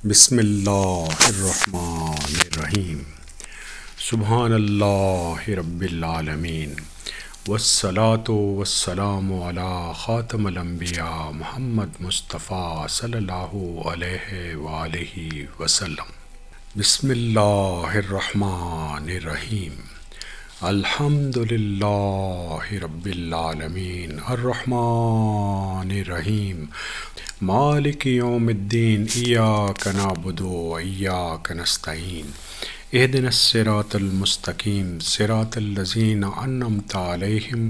بسم اللہ الرحمن الرحیم سبحان اللہ رب العالمین والصلاة والسلام علی خاتم الانبیاء محمد مصطفیٰ صلی اللہ علیہ وآلہ وسلم۔ بسم اللہ الرحمن الرحیم الحمد للہ رب العالمین الرحمن الرحیم مالک یوم الدین ایاک نعبد و ایاک نستعین اہدنا الصراط المستقیم صراط الذین انعمت علیہم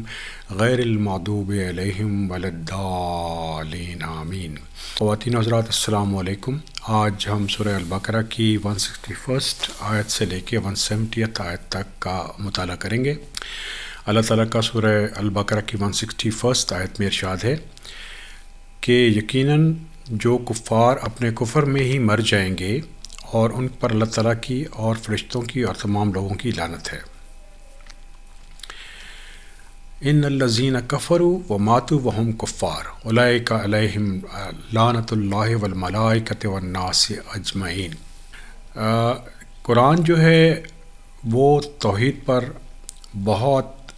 غیر المغضوب علیہم ولا الضالین آمین۔ خواتین و حضرات السلام علیکم۔ آج ہم سورہ البقرہ کی 161 آیت سے لے کے 170 آیت تک کا مطالعہ کریں گے۔ اللہ تعالیٰ کا سورہ البقرہ کی 161 آیت میں ارشاد ہے کہ یقیناً جو کفار اپنے کفر میں ہی مر جائیں گے اور ان پر اللہ تعالیٰ کی اور فرشتوں کی اور تمام لوگوں کی لعنت ہے۔ ان الذین کفروا وماتوا وهم کفار اولئک علیہم لعنت اللہ والملائکۃ والناس اجمعین۔ قرآن جو ہے وہ توحید پر بہت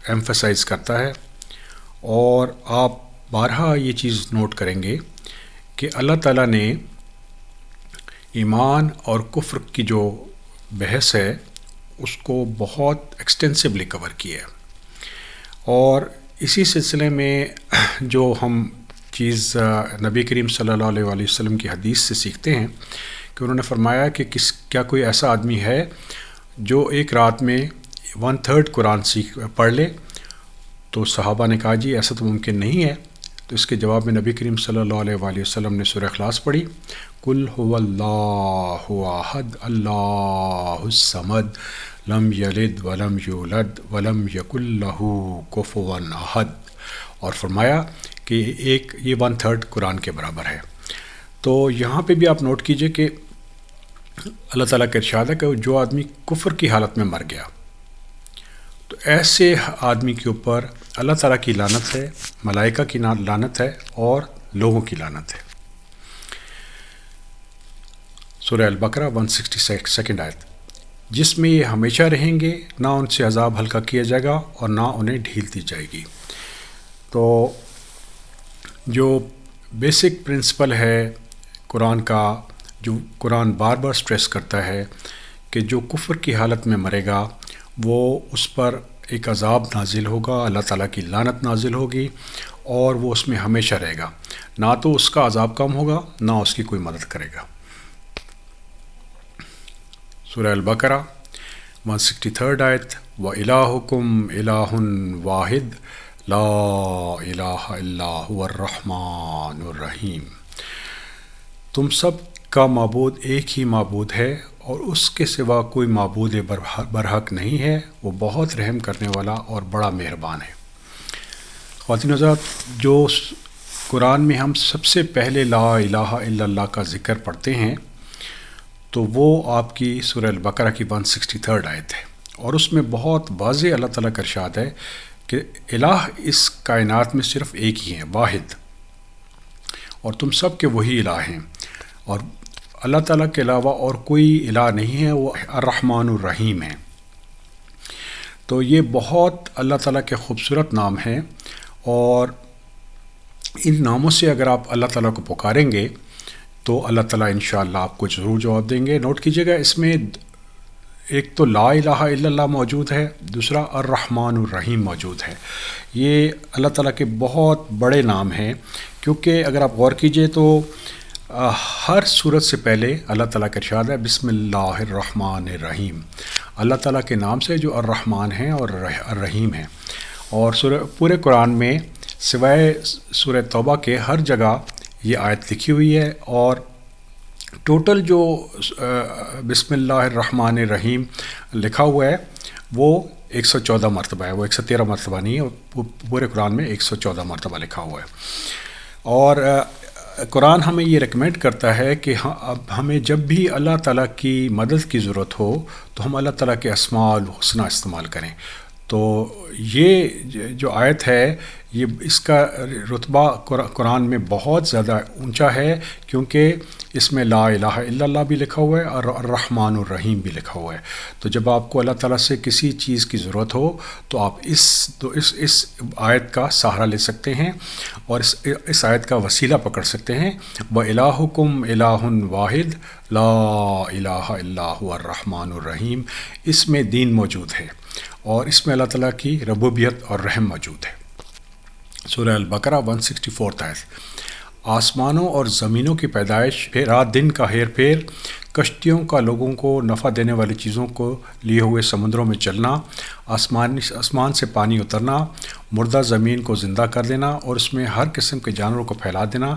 ایمفسائز کرتا ہے، اور آپ بارہا یہ چیز نوٹ کریں گے کہ اللہ تعالیٰ نے ایمان اور کفر کی جو بحث ہے اس کو بہت ایکسٹینسولی کور کیا ہے، اور اسی سلسلے میں جو ہم چیز نبی کریم صلی اللہ علیہ وآلہ وسلم کی حدیث سے سیکھتے ہیں کہ انہوں نے فرمایا کہ کیا کوئی ایسا آدمی ہے جو ایک رات میں 1/3 قرآن پڑھ لے؟ تو صحابہ نے کہا جی ایسا تو ممکن نہیں ہے۔ تو اس کے جواب میں نبی کریم صلی اللہ علیہ وآلہ وسلم نے سورہ اخلاص پڑھی، قل هو اللہ احد اللہ الصمد لم یلد ولم یولد ولم یکن لہ کفوا احد، اور فرمایا کہ یہ 1/3 قرآن کے برابر ہے۔ تو یہاں پہ بھی آپ نوٹ کیجئے کہ اللہ تعالیٰ کا ارشاد ہے کہ جو آدمی کفر کی حالت میں مر گیا تو ایسے آدمی کے اوپر اللہ تعالیٰ کی لعنت ہے، ملائکہ کی لعنت ہے اور لوگوں کی لعنت ہے۔ سورہ البقرہ 162 آیت، جس میں یہ ہمیشہ رہیں گے، نہ ان سے عذاب ہلکا کیا جائے گا اور نہ انہیں ڈھیل دی جائے گی۔ تو جو بیسک پرنسپل ہے قرآن کا، جو قرآن بار بار سٹریس کرتا ہے کہ جو کفر کی حالت میں مرے گا وہ اس پر ایک عذاب نازل ہوگا، اللہ تعالیٰ کی لعنت نازل ہوگی، اور وہ اس میں ہمیشہ رہے گا، نہ تو اس کا عذاب کم ہوگا نہ اس کی کوئی مدد کرے گا۔ سورہ البقرہ 163 آیت، وَإِلَٰهُكُمْ إِلَٰهٌ وَاحِدٌ لَا إِلَٰهَ إِلَّا هُوَ الرَّحْمَٰنُ الرَّحِيمُ۔ تم سب کا معبود ایک ہی معبود ہے اور اس کے سوا کوئی معبود برحق نہیں ہے، وہ بہت رحم کرنے والا اور بڑا مہربان ہے۔ خواتین و حضرات، جو قرآن میں ہم سب سے پہلے لا الہ الا اللہ کا ذکر پڑھتے ہیں تو وہ آپ کی سورہ البقرہ کی 163 آیت ہے، اور اس میں بہت واضح اللہ تعالیٰ کا ارشاد ہے کہ الہ اس کائنات میں صرف ایک ہی ہے، واحد، اور تم سب کے وہی الہ ہیں، اور اللہ تعالیٰ کے علاوہ اور کوئی الہ نہیں ہے، وہ الرحمن الرحیم ہے۔ تو یہ بہت اللہ تعالیٰ کے خوبصورت نام ہیں، اور ان ناموں سے اگر آپ اللہ تعالیٰ کو پکاریں گے تو اللہ تعالیٰ انشاءاللہ آپ کو ضرور جواب دیں گے۔ نوٹ کیجئے گا، اس میں ایک تو لا الہ الا اللہ موجود ہے، دوسرا الرحمن الرحیم موجود ہے۔ یہ اللہ تعالیٰ کے بہت بڑے نام ہیں، کیونکہ اگر آپ غور کیجئے تو ہر صورت سے پہلے اللہ تعالیٰ کا ارشاد ہے بسم اللہ الرحمن الرحیم، اللہ تعالیٰ کے نام سے جو الرحمن ہیں اور الرحیم ہیں۔ اور پورے قرآن میں سوائے سورہ توبہ کے ہر جگہ یہ آیت لکھی ہوئی ہے، اور ٹوٹل جو بسم اللہ الرحمن الرحیم لکھا ہوا ہے وہ 114 مرتبہ ہے، وہ 113 مرتبہ نہیں ہے، پورے قرآن میں 114 مرتبہ لکھا ہوا ہے۔ اور قرآن ہمیں یہ ریکمینڈ کرتا ہے کہ اب ہمیں جب بھی اللہ تعالیٰ کی مدد کی ضرورت ہو تو ہم اللہ تعالیٰ کے اسماء الحسنی استعمال کریں۔ تو یہ جو آیت ہے یہ اس کا رتبہ قرآن میں بہت زیادہ اونچا ہے، کیونکہ اس میں لا الہ الا اللہ بھی لکھا ہوا ہے اور الرحمن الرحیم بھی لکھا ہوا ہے۔ تو جب آپ کو اللہ تعالیٰ سے کسی چیز کی ضرورت ہو تو آپ اس آیت کا سہارا لے سکتے ہیں اور اس آیت کا وسیلہ پکڑ سکتے ہیں۔ وَإِلَٰهُكُمْ إِلَٰهٌ وَاحِدٌ لَا الہ الا هو الرحمن الرحیم، اس میں دین موجود ہے اور اس میں اللہ تعالیٰ کی ربوبیت اور رحم موجود ہے۔ سورہ البقرہ 164 آیت۔ آسمانوں اور زمینوں کی پیدائش، رات دن کا ہیر پھیر، کشتیوں کا لوگوں کو نفع دینے والی چیزوں کو لیے ہوئے سمندروں میں چلنا، آسمان سے پانی اترنا، مردہ زمین کو زندہ کر دینا اور اس میں ہر قسم کے جانوروں کو پھیلا دینا،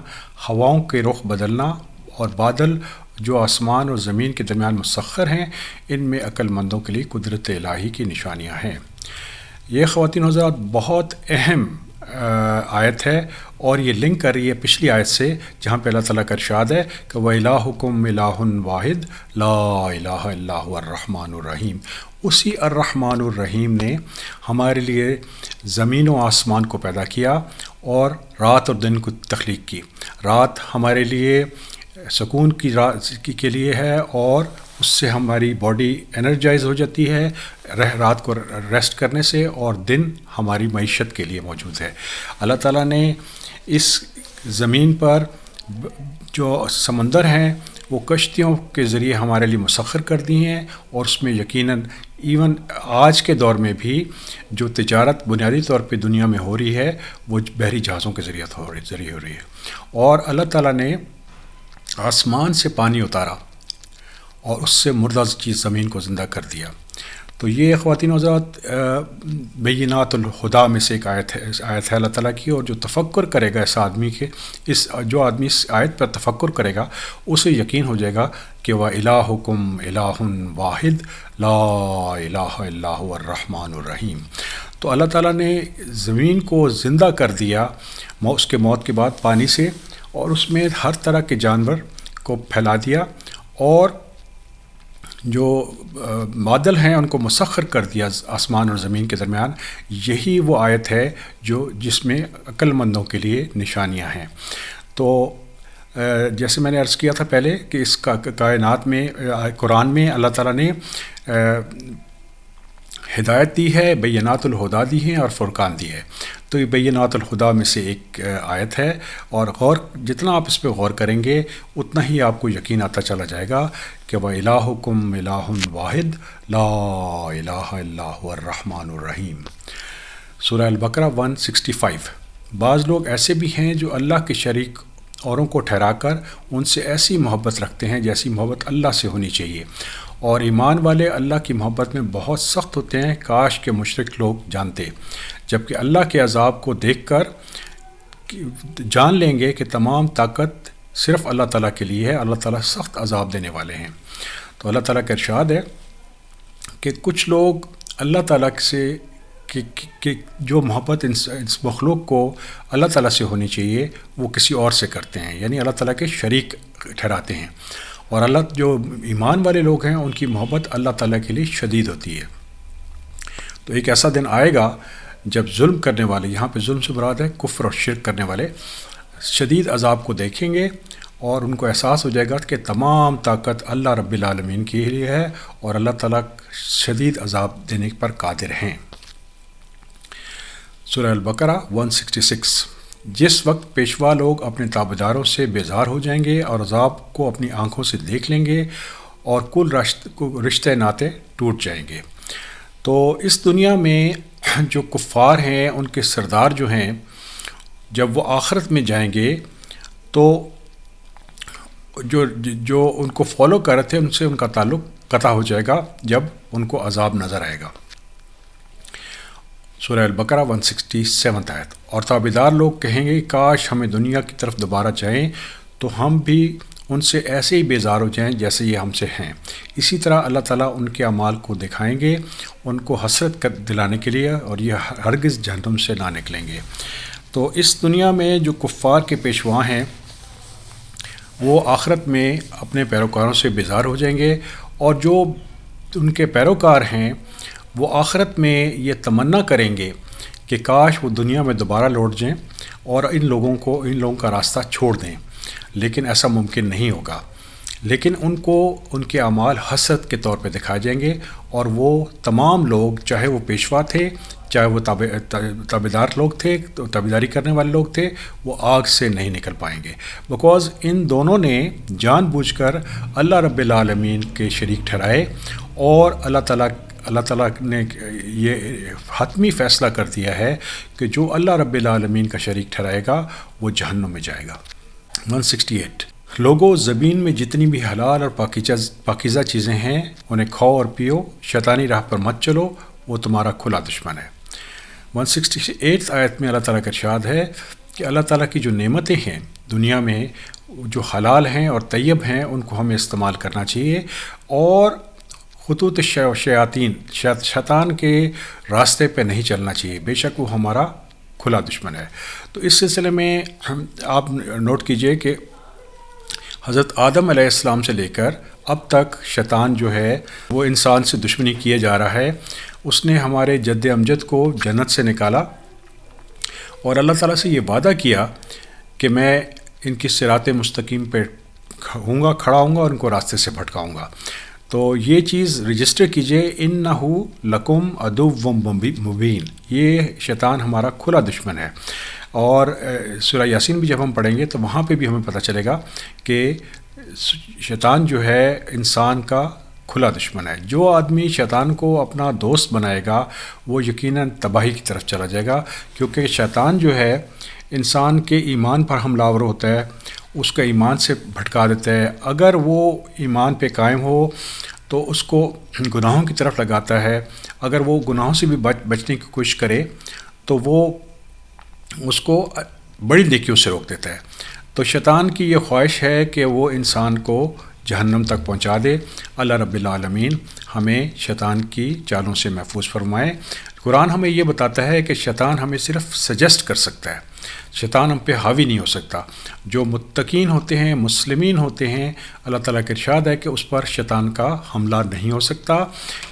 ہواؤں کے رخ بدلنا اور بادل جو آسمان اور زمین کے درمیان مسخر ہیں، ان میں عقل مندوں کے لیے قدرت الہی کی نشانیاں ہیں۔ یہ خواتین و حضرات بہت اہم آیت ہے اور یہ لنک کر رہی ہے پچھلی آیت سے جہاں پہ اللہ تعالیٰ کا ارشاد ہے کہ وَإِلَٰهُكُمْ إِلَٰهٌ وَاحِدٌ لَا الہ الا هو الرحمن الرحیم۔ اسی الرحمن الرحیم نے ہمارے لیے زمین و آسمان کو پیدا کیا اور رات اور دن کو تخلیق کی۔ رات ہمارے لیے سکون کے لیے ہے اور اس سے ہماری باڈی انرجائز ہو جاتی ہے رات کو ریسٹ کرنے سے، اور دن ہماری معیشت کے لیے موجود ہے۔ اللہ تعالیٰ نے اس زمین پر جو سمندر ہیں وہ کشتیوں کے ذریعے ہمارے لیے مسخر کر دی ہیں، اور اس میں یقیناً ایون آج کے دور میں بھی جو تجارت بنیادی طور پہ دنیا میں ہو رہی ہے وہ بحری جہازوں کے ذریعے ہو رہی ہے، اور اللہ تعالیٰ نے آسمان سے پانی اتارا اور اس سے مردہ چیز زمین کو زندہ کر دیا۔ تو یہ خواتین و حضرات بینات الہدا میں سے ایک آیت ہے اللہ تعالیٰ کی، اور جو تفکر کرے گا جو آدمی اس آیت پر تفکر کرے گا اسے یقین ہو جائے گا کہ وَإِلَٰهُكُمْ إِلَٰهٌ وَاحِدٌ لَا الہ الا هو الرحمن الرحیم۔ تو اللہ تعالیٰ نے زمین کو زندہ کر دیا اس کے موت کے بعد پانی سے، اور اس میں ہر طرح کے جانور کو پھیلا دیا اور جو بادل ہیں ان کو مسخر کر دیا آسمان اور زمین کے درمیان۔ یہی وہ آیت ہے جس میں عقل مندوں کے لیے نشانیاں ہیں۔ تو جیسے میں نے عرض کیا تھا پہلے کہ اس کائنات میں قرآن میں اللہ تعالیٰ نے ہدایت دی ہے، بینات الہدا دی ہیں اور فرقان دی ہے۔ تو یہ بینات الہدا میں سے ایک آیت ہے، اور جتنا آپ اس پہ غور کریں گے اتنا ہی آپ کو یقین آتا چلا جائے گا کہ وَإِلَٰهُكُمْ إِلَٰهٌ وَاحِدٌ لَا الہ الا هو الرحمن الرحیم۔ سورہ البقرہ 165۔ بعض لوگ ایسے بھی ہیں جو اللہ کے شریک اوروں کو ٹھہرا کر ان سے ایسی محبت رکھتے ہیں جیسی محبت اللہ سے ہونی چاہیے، اور ایمان والے اللہ کی محبت میں بہت سخت ہوتے ہیں، کاش کہ مشرک لوگ جانتے، جبکہ اللہ کے عذاب کو دیکھ کر جان لیں گے کہ تمام طاقت صرف اللہ تعالیٰ کے لیے ہے، اللہ تعالیٰ سخت عذاب دینے والے ہیں۔ تو اللہ تعالیٰ کا ارشاد ہے کہ کچھ لوگ اللہ تعالیٰ سے کہ جو محبت اس مخلوق کو اللہ تعالیٰ سے ہونی چاہیے وہ کسی اور سے کرتے ہیں، یعنی اللہ تعالیٰ کے شریک ٹھہراتے ہیں، اور جو ایمان والے لوگ ہیں ان کی محبت اللہ تعالیٰ کے لیے شدید ہوتی ہے۔ تو ایک ایسا دن آئے گا جب ظلم کرنے والے، یہاں پہ ظلم سے مراد ہے کفر اور شرک کرنے والے، شدید عذاب کو دیکھیں گے اور ان کو احساس ہو جائے گا کہ تمام طاقت اللہ رب العالمین کے لیے ہے اور اللہ تعالیٰ شدید عذاب دینے پر قادر ہیں۔ سورہ البقرہ 166۔ جس وقت پیشوا لوگ اپنے تابعداروں سے بیزار ہو جائیں گے اور عذاب کو اپنی آنکھوں سے دیکھ لیں گے اور کل رشتے ناطے ٹوٹ جائیں گے۔ تو اس دنیا میں جو کفار ہیں ان کے سردار جو ہیں جب وہ آخرت میں جائیں گے تو جو ان کو فالو کر رہے تھے ان سے ان کا تعلق قطع ہو جائے گا جب ان کو عذاب نظر آئے گا۔ سورہ البقرہ 167 آیت۔ اور تابعدار لوگ کہیں گے کاش ہمیں دنیا کی طرف دوبارہ جائیں تو ہم بھی ان سے ایسے ہی بیزار ہو جائیں جیسے یہ ہم سے ہیں۔ اسی طرح اللہ تعالیٰ ان کے اعمال کو دکھائیں گے ان کو حسرت دلانے کے لیے، اور یہ ہرگز جہنم سے نہ نکلیں گے۔ تو اس دنیا میں جو کفار کے پیشوا ہیں وہ آخرت میں اپنے پیروکاروں سے بیزار ہو جائیں گے، اور جو ان کے پیروکار ہیں وہ آخرت میں یہ تمنا کریں گے کہ کاش وہ دنیا میں دوبارہ لوٹ جائیں اور ان لوگوں کا راستہ چھوڑ دیں، لیکن ایسا ممکن نہیں ہوگا۔ لیکن ان کو ان کے اعمال حسرت کے طور پہ دکھائے جائیں گے، اور وہ تمام لوگ، چاہے وہ پیشوا تھے، چاہے وہ تابعدار لوگ تھے، تابعداری کرنے والے لوگ تھے، وہ آگ سے نہیں نکل پائیں گے، بیکاز ان دونوں نے جان بوجھ کر اللہ رب العالمین کے شریک ٹھہرائے، اور اللہ تعالیٰ نے یہ حتمی فیصلہ کر دیا ہے کہ جو اللہ رب العالمین کا شریک ٹھہرائے گا وہ جہنم میں جائے گا۔ 168 لوگوں، زمین میں جتنی بھی حلال اور پاکیزہ چیزیں ہیں انہیں کھاؤ اور پیو، شیطانی راہ پر مت چلو، وہ تمہارا کھلا دشمن ہے۔ 168 آیت میں اللہ تعالیٰ کا ارشاد ہے کہ اللہ تعالیٰ کی جو نعمتیں ہیں دنیا میں، جو حلال ہیں اور طیب ہیں، ان کو ہمیں استعمال کرنا چاہیے، اور خطوط شیطان کے راستے پہ نہیں چلنا چاہیے، بے شک وہ ہمارا کھلا دشمن ہے۔ تو اس سلسلے میں آپ نوٹ کیجئے کہ حضرت آدم علیہ السلام سے لے کر اب تک شیطان جو ہے وہ انسان سے دشمنی کیے جا رہا ہے۔ اس نے ہمارے جد امجد کو جنت سے نکالا، اور اللہ تعالیٰ سے یہ وعدہ کیا کہ میں ان کی صراط مستقیم پہ کھڑا ہوں گا اور ان کو راستے سے بھٹکاؤں گا۔ تو یہ چیز رجسٹر کیجئے، انہو لکم عدو مبین، یہ شیطان ہمارا کھلا دشمن ہے۔ اور سورہ یاسین بھی جب ہم پڑھیں گے تو وہاں پہ بھی ہمیں پتہ چلے گا کہ شیطان جو ہے انسان کا کھلا دشمن ہے۔ جو آدمی شیطان کو اپنا دوست بنائے گا وہ یقیناً تباہی کی طرف چلا جائے گا، کیونکہ شیطان جو ہے انسان کے ایمان پر حملہ آور ہوتا ہے، اس کا ایمان سے بھٹکا دیتا ہے۔ اگر وہ ایمان پہ قائم ہو تو اس کو گناہوں کی طرف لگاتا ہے، اگر وہ گناہوں سے بھی بچنے کی کوشش کرے تو وہ اس کو بڑی نیکیوں سے روک دیتا ہے۔ تو شیطان کی یہ خواہش ہے کہ وہ انسان کو جہنم تک پہنچا دے۔ اللہ رب العالمین ہمیں شیطان کی چالوں سے محفوظ فرمائے۔ قرآن ہمیں یہ بتاتا ہے کہ شیطان ہمیں صرف سجیسٹ کر سکتا ہے، شیطان ہم پہ حاوی نہیں ہو سکتا۔ جو متقین ہوتے ہیں، مسلمین ہوتے ہیں، اللہ تعالیٰ کا ارشاد ہے کہ اس پر شیطان کا حملہ نہیں ہو سکتا،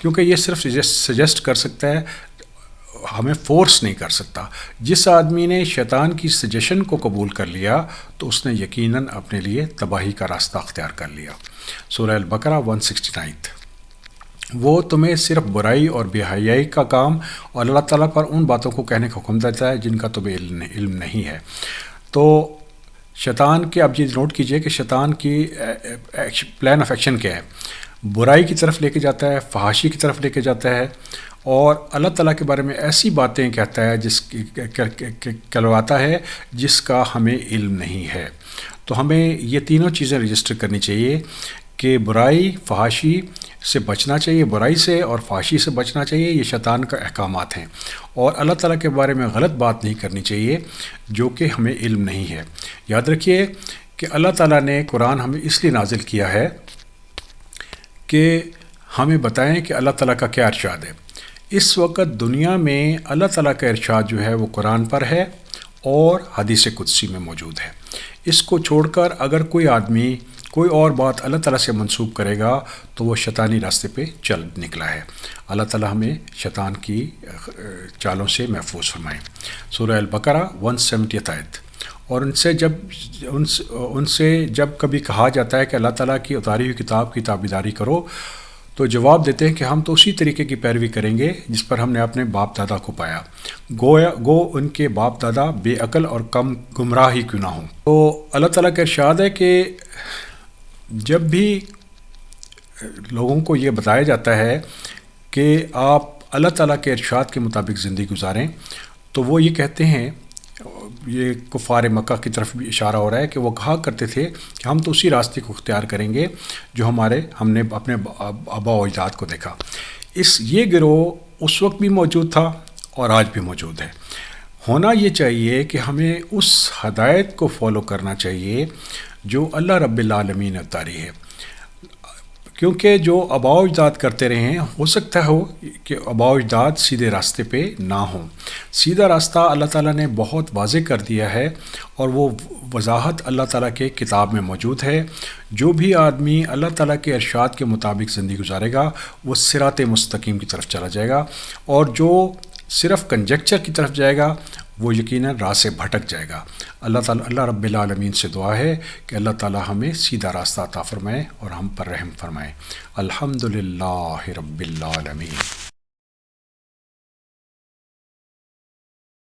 کیونکہ یہ صرف سجیسٹ کر سکتا ہے، ہمیں فورس نہیں کر سکتا۔ جس آدمی نے شیطان کی سجیشن کو قبول کر لیا تو اس نے یقیناً اپنے لیے تباہی کا راستہ اختیار کر لیا۔ سورہ البقرہ 169 وہ تمہیں صرف برائی اور بے حیائی کا کام اور اللہ تعالیٰ پر ان باتوں کو کہنے کا حکم دیتا ہے جن کا تمہیں علم نہیں ہے۔ تو شیطان کے اب یہ نوٹ کیجئے کہ شیطان کی پلان آف ایکشن کیا ہے، برائی کی طرف لے کے جاتا ہے، فحاشی کی طرف لے کے جاتا ہے، اور اللہ تعالیٰ کے بارے میں ایسی باتیں کہتا ہے کہلواتا ہے جس کا ہمیں علم نہیں ہے۔ تو ہمیں یہ تینوں چیزیں رجسٹر کرنی چاہیے کہ برائی، فحاشی سے بچنا چاہیے، برائی سے اور فحاشی سے بچنا چاہیے، یہ شیطان کا احکامات ہیں، اور اللہ تعالیٰ کے بارے میں غلط بات نہیں کرنی چاہیے جو کہ ہمیں علم نہیں ہے۔ یاد رکھیے کہ اللہ تعالیٰ نے قرآن ہمیں اس لیے نازل کیا ہے کہ ہمیں بتائیں کہ اللہ تعالیٰ کا کیا ارشاد ہے۔ اس وقت دنیا میں اللہ تعالیٰ کا ارشاد جو ہے وہ قرآن پر ہے اور حدیث قدسی میں موجود ہے۔ اس کو چھوڑ کر اگر کوئی آدمی کوئی اور بات اللہ تعالیٰ سے منسوب کرے گا تو وہ شیطانی راستے پہ چل نکلا ہے۔ اللہ تعالیٰ ہمیں شیطان کی چالوں سے محفوظ فرمائے۔ سورہ البقرہ 170 آیت۔ اور ان سے جب کبھی کہا جاتا ہے کہ اللہ تعالیٰ کی اتاری ہوئی کتاب کی تابعداری کرو تو جواب دیتے ہیں کہ ہم تو اسی طریقے کی پیروی کریں گے جس پر ہم نے اپنے باپ دادا کو پایا، گو ان کے باپ دادا بے عقل اور کم گمراہ ہی کیوں نہ ہوں۔ تو اللہ تعالیٰ کا ارشاد ہے کہ جب بھی لوگوں کو یہ بتایا جاتا ہے کہ آپ اللہ تعالیٰ کے ارشاد کے مطابق زندگی گزاریں تو وہ یہ کہتے ہیں، یہ کفار مکہ کی طرف بھی اشارہ ہو رہا ہے کہ وہ کہا کرتے تھے کہ ہم تو اسی راستے کو اختیار کریں گے جو ہم نے اپنے آبا و اجداد کو دیکھا۔ یہ گروہ اس وقت بھی موجود تھا اور آج بھی موجود ہے۔ ہونا یہ چاہیے کہ ہمیں اس ہدایت کو فالو کرنا چاہیے جو اللہ رب العالمین نے اتاری ہے، کیونکہ جو آبا و اجداد کرتے رہے ہیں ہو سکتا ہو کہ آبا و اجداد سیدھے راستے پہ نہ ہوں۔ سیدھا راستہ اللہ تعالیٰ نے بہت واضح کر دیا ہے اور وہ وضاحت اللہ تعالیٰ کے کتاب میں موجود ہے۔ جو بھی آدمی اللہ تعالیٰ کے ارشاد کے مطابق زندگی گزارے گا وہ صراط مستقیم کی طرف چلا جائے گا، اور جو صرف کنجیکچر کی طرف جائے گا وہ یقیناً راہ سے بھٹک جائے گا۔ اللہ رب العالمین سے دعا ہے کہ اللہ تعالی ہمیں سیدھا راستہ عطا فرمائے اور ہم پر رحم فرمائے۔ الحمدللہ رب العالمین۔